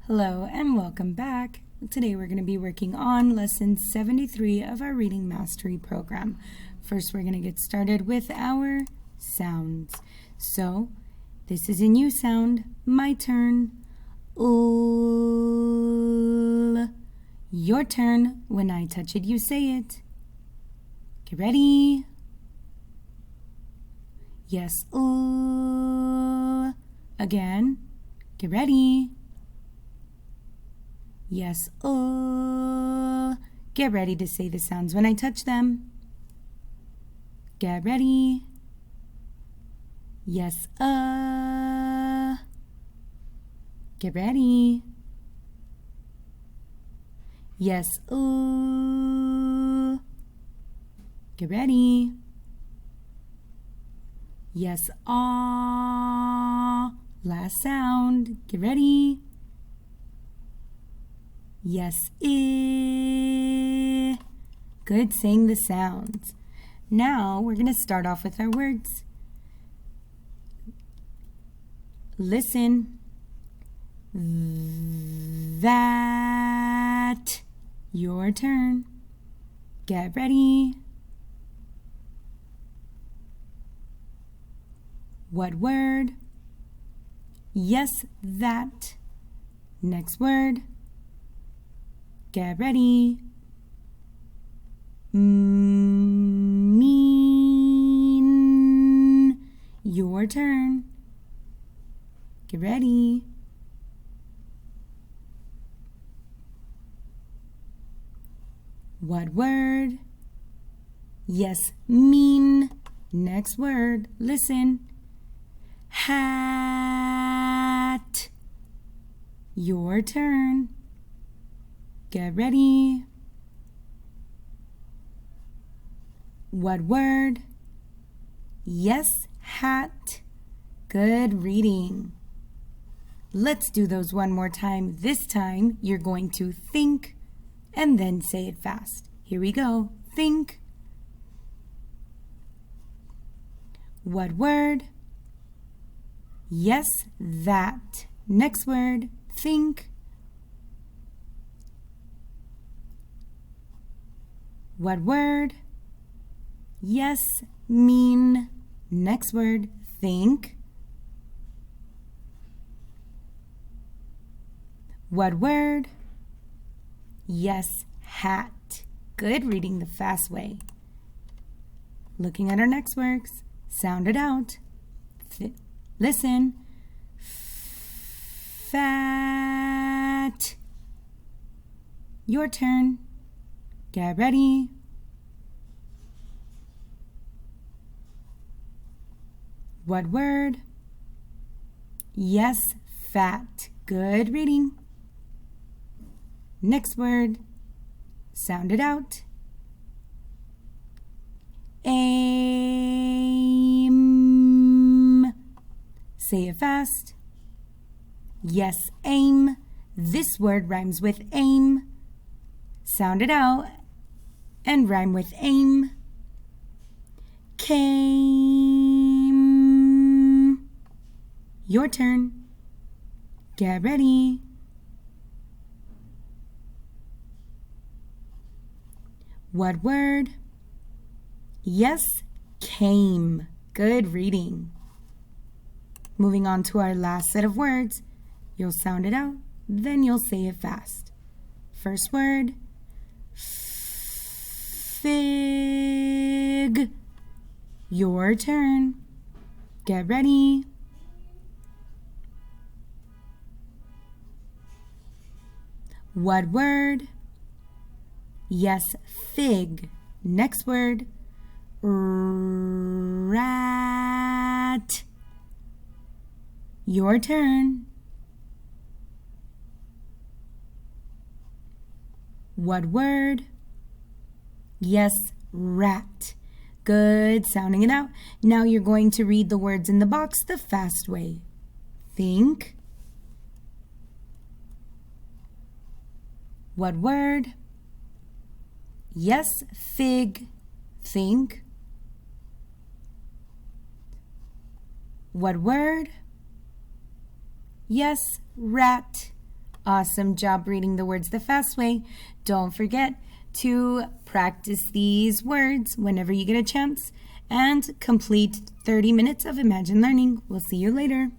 Hello and welcome back. Today we're going to be working on lesson 73 of our reading mastery program. First we're going to get started with our sounds. So this is a new sound, my turn. L. Your turn. When I touch it, you say it. Get ready. Yes, L. Again. Get ready. Yes, get ready to say the sounds when I touch them. Get ready. Yes, get ready. Yes, get ready. Yes, last sound. Get ready. Yes, Good saying the sounds. Now we're going to start off with our words. Listen. That. Your turn. Get ready. What word? Yes, that. Next word. Get ready. Mean. Your turn. Get ready. What word? Yes, mean. Next word. Listen. Hat. Your turn. Get ready. What word? Yes, hat. Good reading. Let's do those one more time. This time, you're going to think and then say it fast. Here we go. Think. What word? Yes, that. Next word. Think. What word? Yes, mean. Next word, think. What word? Yes, hat. Good reading the fast way. Looking at our next words, sound it out. Listen. Fat. Your turn. Get ready. What word? Yes, fat. Good reading. Next word. Sound it out. Aim. Say it fast. Yes, aim. This word rhymes with aim. Sound it out and rhyme with aim. Came. Your turn. Get ready. What word? Yes, came. Good reading. Moving on to our last set of words. You'll sound it out, then you'll say it fast. First word. Fig. Your turn. Get ready. What word? Yes, fig. Next word. Rat. Your turn. What word? Yes, rat. Good, sounding it out. Now you're going to read the words in the box the fast way. Think. What word? Yes, fig. Think. What word? Yes, rat. Awesome job reading the words the fast way. Don't forget to practice these words whenever you get a chance and complete 30 minutes of Imagine Learning. We'll see you later.